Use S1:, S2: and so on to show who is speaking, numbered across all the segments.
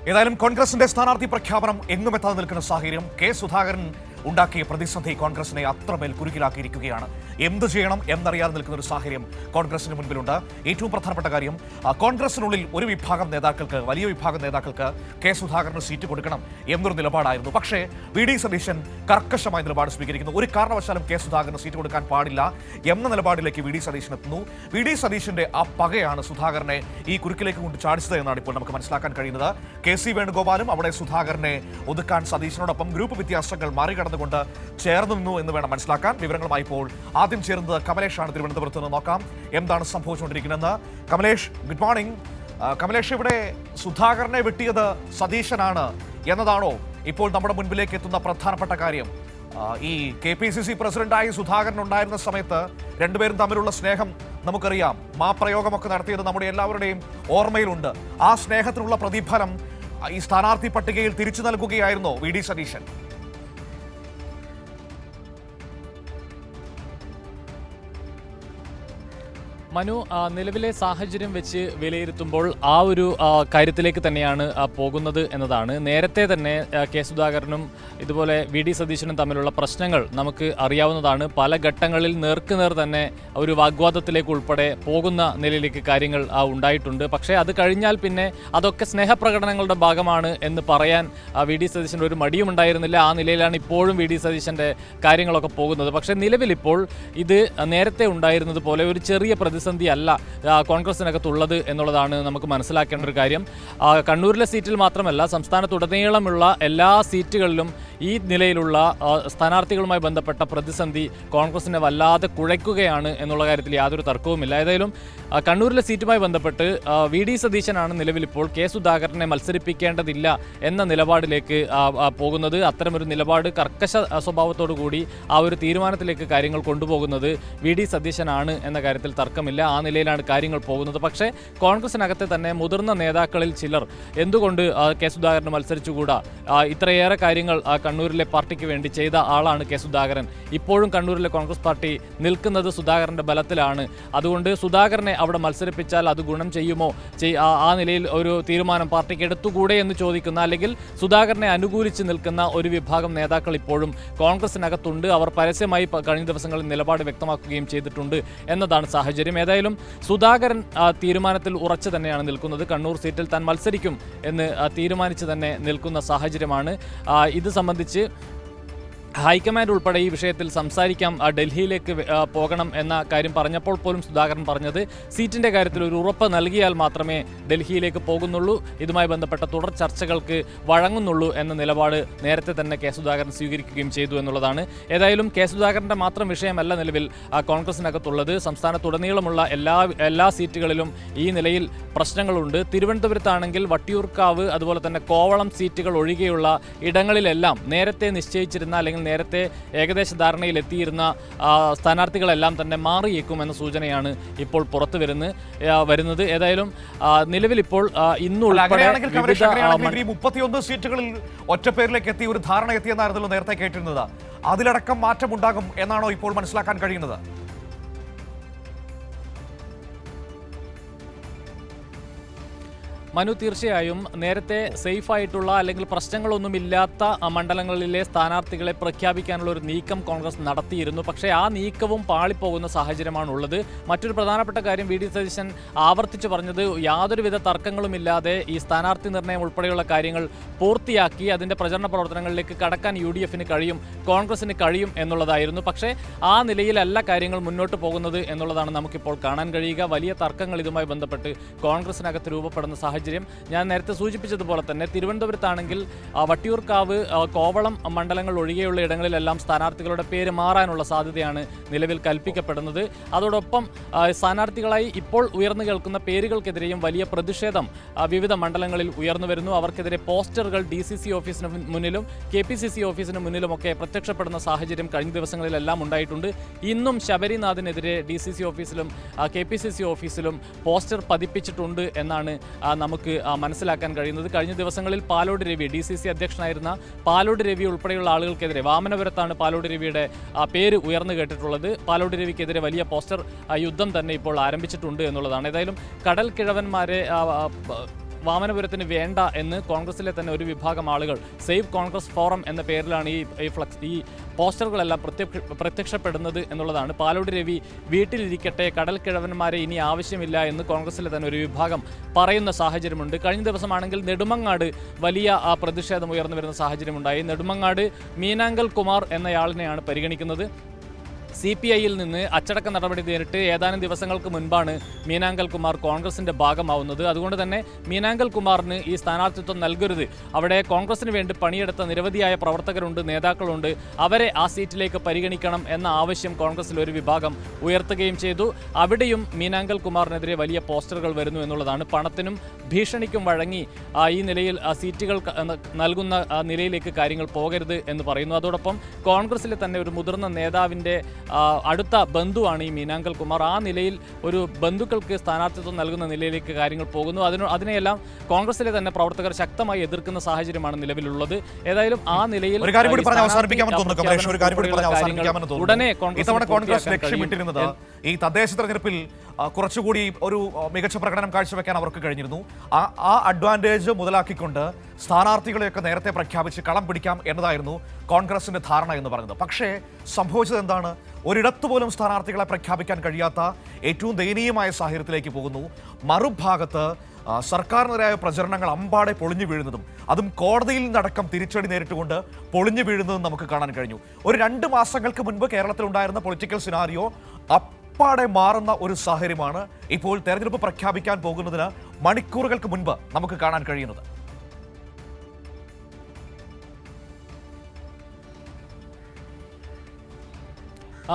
S1: ഏതായാലും കോൺഗ്രസിന്റെ സ്ഥാനാർത്ഥി പ്രഖ്യാപനം എങ്ങും എത്താതെ നിൽക്കുന്ന സാഹചര്യം കെ സുധാകരൻ ഉണ്ടാക്കിയ പ്രതിസന്ധി കോൺഗ്രസിനെ അത്രമേൽ കുരുക്കിലാക്കിയിരിക്കുകയാണ്. എന്ത് ചെയ്യണം എന്നറിയാതെ നിൽക്കുന്ന ഒരു സാഹചര്യം കോൺഗ്രസിന് മുൻപിലുണ്ട്. ഏറ്റവും പ്രധാനപ്പെട്ട കാര്യം, കോൺഗ്രസിനുള്ളിൽ ഒരു വിഭാഗം നേതാക്കൾക്ക്, വലിയ വിഭാഗം നേതാക്കൾക്ക് കെ സുധാകരന് സീറ്റ് കൊടുക്കണം എന്നൊരു നിലപാടായിരുന്നു. പക്ഷേ വി.ഡി. സതീശൻ കർക്കശമായ നിലപാട് സ്വീകരിക്കുന്നു. ഒരു കാരണവശാലും കെ സുധാകരന് സീറ്റ് കൊടുക്കാൻ പാടില്ല എന്ന നിലപാടിലേക്ക് വി.ഡി. സതീശൻ എത്തുന്നു. വി.ഡി. സതീശന്റെ ആ പകയാണ് സുധാകരനെ ഈ കുരുക്കിലേക്ക് കൊണ്ട് ചാടിച്ചത് എന്നാണ് ഇപ്പോൾ നമുക്ക് മനസ്സിലാക്കാൻ കഴിയുന്നത്. കെ.സി. വേണുഗോപാലും അവിടെ സുധാകരനെ ഒതുക്കാൻ സതീശനോടൊപ്പം ഗ്രൂപ്പ് വ്യത്യാസങ്ങൾ മറികടന്നുകൊണ്ട് ചേർന്നു നിന്നു എന്ന് വേണം മനസ്സിലാക്കാൻ. വിവരങ്ങളുമായി ഇപ്പോൾ ആദ്യം ചേരുന്നത് കമലേഷാണ്. തിരുവനന്തപുരത്ത് നിന്ന് നോക്കാം എന്താണ് സംഭവിച്ചുകൊണ്ടിരിക്കുന്നതെന്ന്. Kamalesh, good morning. കമലേഷ്, ഇവിടെ സുധാകരനെ വെട്ടിയത് സതീശനാണ് എന്നതാണോ ഇപ്പോൾ നമ്മുടെ മുൻപിലേക്ക് എത്തുന്ന പ്രധാനപ്പെട്ട കാര്യം? ഈ KPCC പ്രസിഡന്റായി സുധാകരൻ ഉണ്ടായിരുന്ന സമയത്ത് രണ്ടുപേരും തമ്മിലുള്ള സ്നേഹം നമുക്കറിയാം. മാപ്രയോഗമൊക്കെ നടത്തിയത് നമ്മുടെ എല്ലാവരുടെയും ഓർമ്മയിലുണ്ട്. ആ സ്നേഹത്തിനുള്ള പ്രതിഫലം ഈ സ്ഥാനാർത്ഥി പട്ടികയിൽ തിരിച്ചു നൽകുകയായിരുന്നോ വി.ഡി. സതീശൻ?
S2: മനു, നിലവിലെ സാഹചര്യം വെച്ച് വിലയിരുത്തുമ്പോൾ ആ ഒരു കാര്യത്തിലേക്ക് തന്നെയാണ് പോകുന്നത് എന്നതാണ്. നേരത്തെ തന്നെ കെ സുധാകരനും ഇതുപോലെ വി.ഡി. സതീശനും തമ്മിലുള്ള പ്രശ്നങ്ങൾ നമുക്ക് അറിയാവുന്നതാണ്. പല ഘട്ടങ്ങളിൽ നേർക്കുനേർ തന്നെ ഒരു വാഗ്വാദത്തിലേക്ക് ഉൾപ്പെടെ പോകുന്ന നിലയിലേക്ക് കാര്യങ്ങൾ ഉണ്ടായിട്ടുണ്ട്. പക്ഷേ അത് കഴിഞ്ഞാൽ പിന്നെ അതൊക്കെ സ്നേഹപ്രകടനങ്ങളുടെ ഭാഗമാണ് എന്ന് പറയാൻ വി.ഡി. സതീശൻ്റെ ഒരു മടിയും ഉണ്ടായിരുന്നില്ല. ആ നിലയിലാണ് ഇപ്പോഴും വി.ഡി. സതീശൻ്റെ കാര്യങ്ങളൊക്കെ പോകുന്നത്. പക്ഷേ നിലവിലിപ്പോൾ ഇത് നേരത്തെ ഉണ്ടായിരുന്നത് പോലെ ഒരു ചെറിയ പ്രതിസന്ധി അല്ല കോൺഗ്രസിനകത്തുള്ളത് എന്നുള്ളതാണ് നമുക്ക് മനസ്സിലാക്കേണ്ട ഒരു കാര്യം. കണ്ണൂരിലെ സീറ്റിൽ മാത്രമല്ല, സംസ്ഥാനത്തുടനീളമുള്ള എല്ലാ സീറ്റുകളിലും ഈ നിലയിലുള്ള സ്ഥാനാർത്ഥികളുമായി ബന്ധപ്പെട്ട പ്രതിസന്ധി കോൺഗ്രസിനെ വല്ലാതെ കുഴയ്ക്കുകയാണ് എന്നുള്ള കാര്യത്തിൽ യാതൊരു തർക്കവുമില്ല. ഏതായാലും കണ്ണൂരിലെ സീറ്റുമായി ബന്ധപ്പെട്ട് വി.ഡി. സതീശനാണ് നിലവിലിപ്പോൾ കെ സുധാകരനെ മത്സരിപ്പിക്കേണ്ടതില്ല എന്ന നിലപാടിലേക്ക് പോകുന്നത്. അത്തരമൊരു നിലപാട് കർക്കശ സ്വഭാവത്തോടു കൂടി ആ ഒരു തീരുമാനത്തിലേക്ക് കാര്യങ്ങൾ കൊണ്ടുപോകുന്നത് വി.ഡി. സതീശനാണ് എന്ന കാര്യത്തിൽ തർക്കമില്ല. ആ നിലയിലാണ് കാര്യങ്ങൾ പോകുന്നത്. പക്ഷേ കോൺഗ്രസിനകത്തെ തന്നെ മുതിർന്ന നേതാക്കളിൽ ചിലർ എന്തുകൊണ്ട് കെ സുധാകരന് മത്സരിച്ചുകൂടാ, ഇത്രയേറെ കാര്യങ്ങൾ കണ്ണൂരിലെ പാർട്ടിക്ക് വേണ്ടി ചെയ്ത ആളാണ് കെ സുധാകരൻ, ഇപ്പോഴും കണ്ണൂരിലെ കോൺഗ്രസ് പാർട്ടി നിൽക്കുന്നത് സുധാകരന്റെ ബലത്തിലാണ്, അതുകൊണ്ട് സുധാകരനെ അവിടെ മത്സരിപ്പിച്ചാൽ അത് ഗുണം ചെയ്യുമോ, ആ നിലയിൽ ഒരു തീരുമാനം പാർട്ടിക്ക് എടുത്തുകൂടെ എന്ന് ചോദിക്കുന്ന, അല്ലെങ്കിൽ സുധാകരനെ അനുകൂലിച്ച് നിൽക്കുന്ന ഒരു വിഭാഗം നേതാക്കൾ ഇപ്പോഴും കോൺഗ്രസിനകത്തുണ്ട്. അവർ പരസ്യമായി കഴിഞ്ഞ ദിവസങ്ങളിൽ നിലപാട് വ്യക്തമാക്കുകയും ചെയ്തിട്ടുണ്ട് എന്നതാണ് സാഹചര്യം. ഏതായാലും സുധാകരൻ തീരുമാനത്തിൽ ഉറച്ചു തന്നെയാണ് നിൽക്കുന്നത്. കണ്ണൂർ സീറ്റിൽ താൻ മത്സരിക്കും എന്ന് തീരുമാനിച്ച് തന്നെ നിൽക്കുന്ന സാഹചര്യമാണ്. ഇത് സംബന്ധിച്ച് ഹൈക്കമാൻഡ് ഉൾപ്പെടെ ഈ വിഷയത്തിൽ സംസാരിക്കാം, ഡൽഹിയിലേക്ക് പോകണം എന്ന കാര്യം പറഞ്ഞപ്പോൾ പോലും സുധാകരൻ പറഞ്ഞത് സീറ്റിൻ്റെ കാര്യത്തിൽ ഒരു ഉറപ്പ് നൽകിയാൽ മാത്രമേ ഡൽഹിയിലേക്ക് പോകുന്നുള്ളൂ, ഇതുമായി ബന്ധപ്പെട്ട തുടർ ചർച്ചകൾക്ക് വഴങ്ങുന്നുള്ളൂ എന്ന നിലപാട് നേരത്തെ തന്നെ കെ സുധാകരൻ സ്വീകരിക്കുകയും ചെയ്തു എന്നുള്ളതാണ്. ഏതായാലും കെ സുധാകരൻ്റെ മാത്രം വിഷയമല്ല നിലവിൽ കോൺഗ്രസിനകത്തുള്ളത്. സംസ്ഥാനത്തുടനീളമുള്ള എല്ലാ സീറ്റുകളിലും ഈ നിലയിൽ പ്രശ്നങ്ങളുണ്ട്. തിരുവനന്തപുരത്താണെങ്കിൽ വട്ടിയൂർക്കാവ്, അതുപോലെ തന്നെ കോവളം സീറ്റുകൾ ഒഴികെയുള്ള ഇടങ്ങളിലെല്ലാം നേരത്തെ നിശ്ചയിച്ചിരുന്ന, അല്ലെങ്കിൽ നേരത്തെ ഏകദേശ ധാരണയിൽ എത്തിയിരുന്ന സ്ഥാനാർത്ഥികളെല്ലാം തന്നെ മാറിയേക്കുമെന്ന സൂചനയാണ് ഇപ്പോൾ പുറത്തു വരുന്നത്. ഏതായാലും നിലവിൽ ഇപ്പോൾ ഇന്നുൾപ്പെടെ
S1: 31 സീറ്റുകളിൽ ഒറ്റപ്പേരിലേക്ക് എത്തി ഒരു ധാരണ എത്തിയെന്നായിരുന്നല്ലോ നേരത്തെ കേട്ടിരുന്നത്. അതിലടക്കം മാറ്റമുണ്ടാകും എന്നാണോ ഇപ്പോൾ മനസ്സിലാക്കാൻ കഴിയുന്നത്?
S2: മനു, തീർച്ചയായും നേരത്തെ സേഫായിട്ടുള്ള അല്ലെങ്കിൽ പ്രശ്നങ്ങളൊന്നുമില്ലാത്ത മണ്ഡലങ്ങളിലെ സ്ഥാനാർത്ഥികളെ പ്രഖ്യാപിക്കാനുള്ള ഒരു നീക്കം കോൺഗ്രസ് നടത്തിയിരുന്നു. പക്ഷേ ആ നീക്കവും പാളിപ്പോകുന്ന സാഹചര്യമാണുള്ളത്. മറ്റൊരു പ്രധാനപ്പെട്ട കാര്യം വി.ഡി. സതീശൻ ആവർത്തിച്ച് പറഞ്ഞത്, യാതൊരുവിധ തർക്കങ്ങളുമില്ലാതെ ഈ സ്ഥാനാർത്ഥി നിർണയം ഉൾപ്പെടെയുള്ള കാര്യങ്ങൾ പൂർത്തിയാക്കി അതിൻ്റെ പ്രചരണ പ്രവർത്തനങ്ങളിലേക്ക് കടക്കാൻ UDF-ന് കഴിയും, കോൺഗ്രസിന് കഴിയും എന്നുള്ളതായിരുന്നു. പക്ഷേ ആ നിലയിലല്ല കാര്യങ്ങൾ മുന്നോട്ട് പോകുന്നത് എന്നുള്ളതാണ് നമുക്കിപ്പോൾ കാണാൻ കഴിയുക. വലിയ തർക്കങ്ങൾ ഇതുമായി ബന്ധപ്പെട്ട് കോൺഗ്രസിനകത്ത് രൂപപ്പെടുന്ന സാഹചര്യം ഞാൻ നേരത്തെ സൂചിപ്പിച്ചതുപോലെ തന്നെ തിരുവനന്തപുരത്താണെങ്കിൽ വട്ടിയൂർക്കാവ്, കോവളം മണ്ഡലങ്ങൾ ഒഴികെയുള്ള ഇടങ്ങളിലെല്ലാം സ്ഥാനാർത്ഥികളുടെ പേര് മാറാനുള്ള സാധ്യതയാണ് നിലവിൽ കൽപ്പിക്കപ്പെടുന്നത്. അതോടൊപ്പം സ്ഥാനാർത്ഥികളായി ഇപ്പോൾ ഉയർന്നു കേൾക്കുന്ന പേരുകൾക്കെതിരെയും വലിയ പ്രതിഷേധം വിവിധ മണ്ഡലങ്ങളിൽ ഉയർന്നു വരുന്നു. അവർക്കെതിരെ പോസ്റ്ററുകൾ DCC ഓഫീസിന് മുന്നിലും KPCC ഓഫീസിന് മുന്നിലുമൊക്കെ പ്രത്യക്ഷപ്പെടുന്ന സാഹചര്യം കഴിഞ്ഞ ദിവസങ്ങളിലെല്ലാം ഉണ്ടായിട്ടുണ്ട്. ഇന്നും ശബരിനാഥിനെതിരെ DCC ഓഫീസിലും KPCC ഓഫീസിലും പോസ്റ്റർ പതിപ്പിച്ചിട്ടുണ്ട് എന്നാണ് നമുക്ക് മനസ്സിലാക്കാൻ കഴിയുന്നത്. കഴിഞ്ഞ ദിവസങ്ങളിൽ പാലോട് രവി, DCC അധ്യക്ഷനായിരുന്ന പാലോട് രവി ഉൾപ്പെടെയുള്ള ആളുകൾക്കെതിരെ, വാമനപുരത്താണ് പാലോട് രവിയുടെ പേര് ഉയർന്നു കേട്ടിട്ടുള്ളത്, പാലോട് രവിക്കെതിരെ വലിയ പോസ്റ്റർ യുദ്ധം തന്നെ ഇപ്പോൾ ആരംഭിച്ചിട്ടുണ്ട് എന്നുള്ളതാണ്. ഏതായാലും കടൽ കിഴവന്മാരെ വാമനപുരത്തിന് വേണ്ട എന്ന് കോൺഗ്രസിലെ തന്നെ ഒരു വിഭാഗം ആളുകൾ സേവ് കോൺഗ്രസ് ഫോറം എന്ന പേരിലാണ് ഈ പോസ്റ്ററുകളെല്ലാം പ്രത്യക്ഷപ്പെടുന്നത് എന്നുള്ളതാണ്. പാലോട് രവി വീട്ടിലിരിക്കട്ടെ, കടൽ കിഴവന്മാരെ ഇനി ആവശ്യമില്ല എന്ന് കോൺഗ്രസിലെ തന്നെ ഒരു വിഭാഗം പറയുന്ന സാഹചര്യമുണ്ട്. കഴിഞ്ഞ ദിവസമാണെങ്കിൽ നെടുമങ്ങാട് വലിയ പ്രതിഷേധം ഉയർന്നു വരുന്ന സാഹചര്യമുണ്ടായി. നെടുമങ്ങാട് മീനാങ്കൽ കുമാർ എന്നയാളിനെയാണ് പരിഗണിക്കുന്നത്. CPIയിൽ നിന്ന് അച്ചടക്ക നടപടി നേരിട്ട് ഏതാനും ദിവസങ്ങൾക്ക് മുൻപാണ് മീനാങ്കൽ കുമാർ കോൺഗ്രസിന്റെ ഭാഗമാവുന്നത്. അതുകൊണ്ട് തന്നെ മീനാങ്കൽ കുമാറിന് ഈ സ്ഥാനാർത്ഥിത്വം നൽകരുത്, അവിടെ കോൺഗ്രസിന് വേണ്ടി പണിയെടുത്ത നിരവധിയായ പ്രവർത്തകരുണ്ട്, നേതാക്കളുണ്ട്, അവരെ ആ സീറ്റിലേക്ക് പരിഗണിക്കണം എന്ന ആവശ്യം കോൺഗ്രസിൽ ഒരു വിഭാഗം ഉയർത്തുകയും ചെയ്തു. അവിടെയും മീനാങ്കൽ കുമാറിനെതിരെ വലിയ പോസ്റ്ററുകൾ വരുന്നു എന്നുള്ളതാണ്. പണത്തിനും ഭീഷണിക്കും വഴങ്ങി ഈ നിലയിൽ സീറ്റുകൾ നൽകുന്ന നിലയിലേക്ക് കാര്യങ്ങൾ പോകരുത് എന്ന് പറയുന്നു. അതോടൊപ്പം കോൺഗ്രസിലെ തന്നെ ഒരു മുതിർന്ന നേതാവിൻ്റെ അടുത്ത ബന്ധുവാണ് ഈ മീനാങ്കൽ കുമാർ. ആ നിലയിൽ ഒരു ബന്ധുക്കൾക്ക് സ്ഥാനാർത്ഥിത്വം നൽകുന്ന നിലയിലേക്ക് കാര്യങ്ങൾ പോകുന്നു. അതിനെയെല്ലാം കോൺഗ്രസിലെ തന്നെ പ്രവർത്തകർ ശക്തമായി എതിർക്കുന്ന സാഹചര്യമാണ് നിലവിലുള്ളത്. ഏതായാലും ആ നിലയിൽ ഉടനെ
S1: കോൺഗ്രസ് ലക്ഷ്യമിട്ടിരുന്നത് ഈ തദ്ദേശ തെരഞ്ഞെടുപ്പിൽ കുറച്ചുകൂടി ഒരു മികച്ച പ്രകടനം കാഴ്ചവെക്കാൻ അവർക്ക് കഴിഞ്ഞിരുന്നു. ആ അഡ്വാൻറ്റേജ് മുതലാക്കിക്കൊണ്ട് സ്ഥാനാർത്ഥികളെയൊക്കെ നേരത്തെ പ്രഖ്യാപിച്ച് കളം പിടിക്കാം എന്നതായിരുന്നു കോൺഗ്രസിന്റെ ധാരണ എന്ന് പറയുന്നത്. പക്ഷേ സംഭവിച്ചത് എന്താണ്? ഒരിടത്തു പോലും സ്ഥാനാർത്ഥികളെ പ്രഖ്യാപിക്കാൻ കഴിയാത്ത ഏറ്റവും ദയനീയമായ സാഹചര്യത്തിലേക്ക് പോകുന്നു. മറുഭാഗത്ത് സർക്കാരിനെതിരായ പ്രചരണങ്ങൾ അമ്പാടെ പൊളിഞ്ഞു വീഴുന്നതും, അതും കോടതിയിൽ നിന്നടക്കം തിരിച്ചടി നേരിട്ടുകൊണ്ട് പൊളിഞ്ഞു വീഴുന്നതും നമുക്ക് കാണാൻ കഴിഞ്ഞു. ഒരു 2 മാസങ്ങൾക്ക് മുൻപ് കേരളത്തിലുണ്ടായിരുന്ന പൊളിറ്റിക്കൽ സിനാരിയോ അപ്പാടെ മാറുന്ന ഒരു സാഹചര്യമാണ് ഇപ്പോൾ തെരഞ്ഞെടുപ്പ് പ്രഖ്യാപിക്കാൻ പോകുന്നതിന് മണിക്കൂറുകൾക്ക് മുൻപ് നമുക്ക് കാണാൻ കഴിയുന്നത്.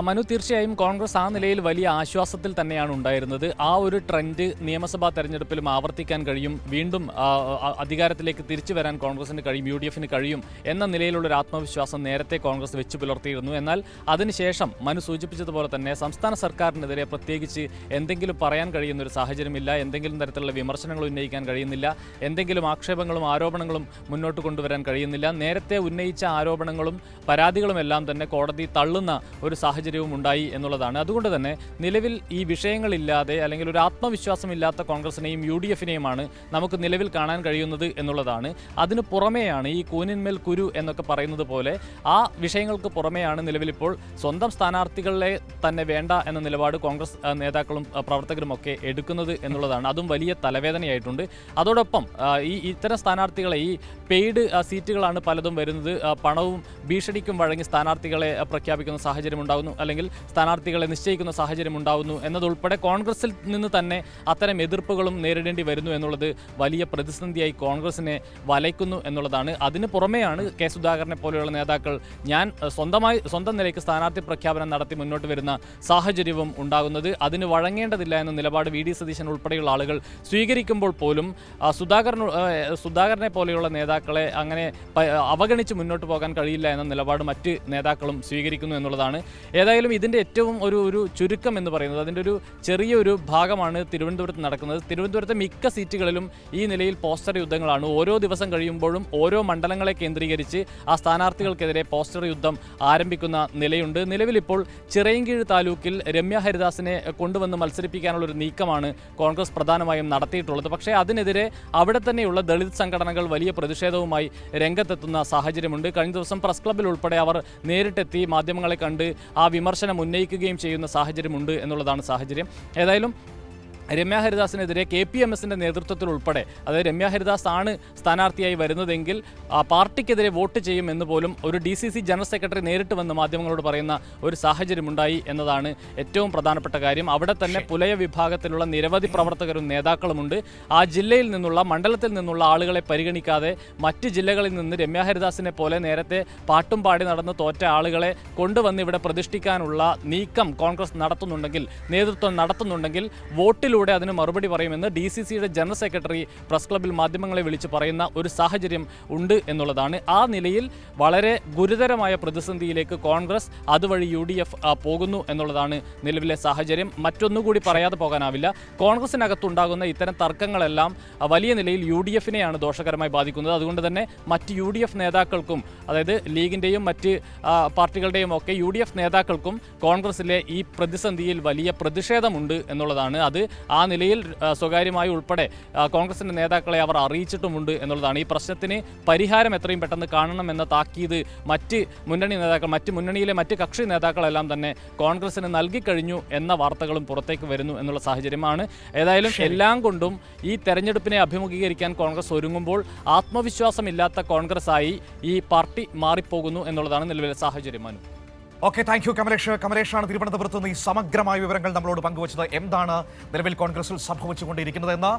S2: മനു, തീർച്ചയായും കോൺഗ്രസ് ആ നിലയിൽ വലിയ ആശ്വാസത്തിൽ തന്നെയാണ് ഉണ്ടായിരുന്നത്. ആ ഒരു ട്രെൻഡ് നിയമസഭാ തെരഞ്ഞെടുപ്പിലും ആവർത്തിക്കാൻ കഴിയും, വീണ്ടും അധികാരത്തിലേക്ക് തിരിച്ചു വരാൻ കോൺഗ്രസിന് കഴിയും, UDFന് കഴിയും എന്ന നിലയിലുള്ളൊരു ആത്മവിശ്വാസം നേരത്തെ കോൺഗ്രസ് വെച്ചു പുലർത്തിയിരുന്നു. എന്നാൽ അതിനുശേഷം മനു സൂചിപ്പിച്ചതുപോലെ തന്നെ സംസ്ഥാന സർക്കാരിനെതിരെ പ്രത്യേകിച്ച് എന്തെങ്കിലും പറയാൻ കഴിയുന്ന ഒരു സാഹചര്യമില്ല, എന്തെങ്കിലും തരത്തിലുള്ള വിമർശനങ്ങൾ ഉന്നയിക്കാൻ കഴിയുന്നില്ല, എന്തെങ്കിലും ആക്ഷേപങ്ങളും ആരോപണങ്ങളും മുന്നോട്ട് കൊണ്ടുവരാൻ കഴിയുന്നില്ല. നേരത്തെ ഉന്നയിച്ച ആരോപണങ്ങളും പരാതികളും എല്ലാം തന്നെ കോടതി തള്ളുന്ന ഒരു സാഹചര്യവും ഉണ്ടായി എന്നുള്ളതാണ്. അതുകൊണ്ട് തന്നെ നിലവിൽ ഈ വിഷയങ്ങളില്ലാതെ അല്ലെങ്കിൽ ഒരു ആത്മവിശ്വാസമില്ലാത്ത കോൺഗ്രസിനെയും UDFനെയുമാണ് നമുക്ക് നിലവിൽ കാണാൻ കഴിയുന്നത് എന്നുള്ളതാണ്. അതിന് പുറമെയാണ് ഈ കൂനിന്മേൽ കുരു എന്നൊക്കെ പറയുന്നത് പോലെ ആ വിഷയങ്ങൾക്ക് പുറമെയാണ് നിലവിലിപ്പോൾ സ്വന്തം സ്ഥാനാർത്ഥികളെ തന്നെ വേണ്ട എന്ന നിലപാട് കോൺഗ്രസ് നേതാക്കളും പ്രവർത്തകരും ഒക്കെ എടുക്കുന്നത് എന്നുള്ളതാണ്. അതും വലിയ തലവേദനയായിട്ടുണ്ട്. അതോടൊപ്പം ഇത്തരം സ്ഥാനാർത്ഥികളെ ഈ പെയ്ഡ് സീറ്റുകളാണ് പലതും വരുന്നത്. പണവും ഭീഷണിക്കും വഴങ്ങി സ്ഥാനാർത്ഥികളെ പ്രഖ്യാപിക്കുന്ന സാഹചര്യം ഉണ്ടാകുന്നു, അല്ലെങ്കിൽ സ്ഥാനാർത്ഥികളെ നിശ്ചയിക്കുന്ന സാഹചര്യം ഉണ്ടാകുന്നു എന്നതുൾപ്പെടെ കോൺഗ്രസിൽ നിന്ന് തന്നെ അത്തരം എതിർപ്പുകളും നേരിടേണ്ടി വരുന്നു എന്നുള്ളത് വലിയ പ്രതിസന്ധിയായി കോൺഗ്രസിനെ വലയ്ക്കുന്നു എന്നുള്ളതാണ്. അതിന് പുറമെയാണ് കെ സുധാകരനെ പോലെയുള്ള നേതാക്കൾ സ്വന്തം നിലയ്ക്ക് സ്ഥാനാർത്ഥി പ്രഖ്യാപനം നടത്തി മുന്നോട്ട് വരുന്ന സാഹചര്യവും ഉണ്ടാകുന്നത്. അതിന് വഴങ്ങേണ്ടതില്ല എന്ന നിലപാട് VD സതീശൻ ഉൾപ്പെടെയുള്ള ആളുകൾ സ്വീകരിക്കുമ്പോൾ പോലും സുധാകരനെ പോലെയുള്ള നേതാക്കളെ അങ്ങനെ അവഗണിച്ച് മുന്നോട്ട് പോകാൻ കഴിയില്ല എന്ന നിലപാട് മറ്റ് നേതാക്കളും സ്വീകരിക്കുന്നു എന്നുള്ളതാണ്. ഏതായാലും ഇതിൻ്റെ ഏറ്റവും ഒരു ചുരുക്കം എന്ന് പറയുന്നത്, അതിൻ്റെ ഒരു ചെറിയൊരു ഭാഗമാണ് തിരുവനന്തപുരത്ത് നടക്കുന്നത്. തിരുവനന്തപുരത്തെ മിക്ക സീറ്റുകളിലും ഈ നിലയിൽ പോസ്റ്റർ യുദ്ധങ്ങളാണ്. ഓരോ ദിവസം കഴിയുമ്പോഴും ഓരോ മണ്ഡലങ്ങളെ കേന്ദ്രീകരിച്ച് ആ സ്ഥാനാർത്ഥികൾക്കെതിരെ പോസ്റ്റർ യുദ്ധം ആരംഭിക്കുന്ന നിലയുണ്ട്. നിലവിലിപ്പോൾ ചിറയൻകീഴ് താലൂക്കിൽ രമ്യ ഹരിദാസിനെ കൊണ്ടുവന്ന് മത്സരിപ്പിക്കാനുള്ളൊരു നീക്കമാണ് കോൺഗ്രസ് പ്രധാനമായും നടത്തിയിട്ടുള്ളത്. പക്ഷേ അതിനെതിരെ അവിടെ തന്നെയുള്ള ദളിത് സംഘടനകൾ വലിയ പ്രതിഷേധവുമായി രംഗത്തെത്തുന്ന സാഹചര്യമുണ്ട്. കഴിഞ്ഞ ദിവസം പ്രസ് ക്ലബ്ബിൽ ഉൾപ്പെടെ അവർ നേരിട്ടെത്തി മാധ്യമങ്ങളെ കണ്ട് ആ വിമർശനം ഉന്നയിക്കുകയും ചെയ്യുന്ന സാഹചര്യമുണ്ട് എന്നുള്ളതാണ് സാഹചര്യം. ഏതായാലും രമ്യ ഹരിദാസിനെതിരെ KPMSന്റെ നേതൃത്വത്തിൽ ഉൾപ്പെടെ, അതായത് രമ്യ ഹരിദാസ് ആണ് സ്ഥാനാർത്ഥിയായി വരുന്നതെങ്കിൽ പാർട്ടിക്കെതിരെ വോട്ട് ചെയ്യുമെന്ന് പോലും ഒരു DCC ജനറൽ സെക്രട്ടറി നേരിട്ട് വന്ന് മാധ്യമങ്ങളോട് പറയുന്ന ഒരു സാഹചര്യമുണ്ടായി എന്നതാണ് ഏറ്റവും പ്രധാനപ്പെട്ട കാര്യം. അവിടെ തന്നെ പുലയ വിഭാഗത്തിലുള്ള നിരവധി പ്രവർത്തകരും നേതാക്കളുമുണ്ട്. ആ ജില്ലയിൽ നിന്നുള്ള, മണ്ഡലത്തിൽ നിന്നുള്ള ആളുകളെ പരിഗണിക്കാതെ മറ്റ് ജില്ലകളിൽ നിന്ന് രമ്യ ഹരിദാസിനെ പോലെ നേരത്തെ പാട്ടും പാടി നടന്ന് തോറ്റ ആളുകളെ കൊണ്ടുവന്ന് ഇവിടെ പ്രതിഷ്ഠിക്കാനുള്ള നീക്കം കോൺഗ്രസ് നടത്തുന്നുണ്ടെങ്കിൽ, നേതൃത്വം നടത്തുന്നുണ്ടെങ്കിൽ വോട്ടിൽ അതിന് മറുപടി പറയുമെന്ന് DCCയുടെ ജനറൽ സെക്രട്ടറി പ്രസ് ക്ലബ്ബിൽ മാധ്യമങ്ങളെ വിളിച്ച് പറയുന്ന ഒരു സാഹചര്യം ഉണ്ട് എന്നുള്ളതാണ്. ആ നിലയിൽ വളരെ ഗുരുതരമായ പ്രതിസന്ധിയിലേക്ക് കോൺഗ്രസ് അതുവഴി UDF പോകുന്നു എന്നുള്ളതാണ് നിലവിലെ സാഹചര്യം. മറ്റൊന്നുകൂടി പറയാതെ പോകാനാവില്ല. കോൺഗ്രസിനകത്തുണ്ടാകുന്ന ഇത്തരം തർക്കങ്ങളെല്ലാം വലിയ നിലയിൽ UDFനെയാണ് ദോഷകരമായി ബാധിക്കുന്നത്. അതുകൊണ്ട് തന്നെ മറ്റ് UDF നേതാക്കൾക്കും, അതായത് ലീഗിൻ്റെയും മറ്റ് പാർട്ടികളുടെയും ഒക്കെ UDF നേതാക്കൾക്കും കോൺഗ്രസിലെ ഈ പ്രതിസന്ധിയിൽ വലിയ പ്രതിഷേധമുണ്ട് എന്നുള്ളതാണ്. അത് ആ നിലയിൽ സ്വകാര്യമായി ഉൾപ്പെടെ കോൺഗ്രസിൻ്റെ നേതാക്കളെ അവർ അറിയിച്ചിട്ടുമുണ്ട് എന്നുള്ളതാണ്. ഈ പ്രശ്നത്തിന് പരിഹാരം എത്രയും പെട്ടെന്ന് കാണണമെന്ന താക്കീത് മറ്റ് മുന്നണി നേതാക്കൾ, മുന്നണിയിലെ മറ്റ് കക്ഷി നേതാക്കളെല്ലാം തന്നെ കോൺഗ്രസിന് നൽകിക്കഴിഞ്ഞു എന്ന വാർത്തകളും പുറത്തേക്ക് വരുന്നു എന്നുള്ള സാഹചര്യമാണ്. ഏതായാലും എല്ലാം കൊണ്ടും ഈ തെരഞ്ഞെടുപ്പിനെ അഭിമുഖീകരിക്കാൻ കോൺഗ്രസ് ഒരുങ്ങുമ്പോൾ ആത്മവിശ്വാസമില്ലാത്ത കോൺഗ്രസ്സായി ഈ പാർട്ടി മാറിപ്പോകുന്നു എന്നുള്ളതാണ് നിലവിലെ സാഹചര്യം. Manu.
S1: Okay, thank you Kamalesh. കമലേഷാണ് തിരുവനന്തപുരത്ത് നിന്ന് ഈ സമഗ്രമായ വിവരങ്ങൾ നമ്മളോട് പങ്കുവച്ചത്. എന്താണ് നിലവിൽ കോൺഗ്രസിൽ സംഭവിച്ചുകൊണ്ടിരിക്കുന്നതെന്ന്.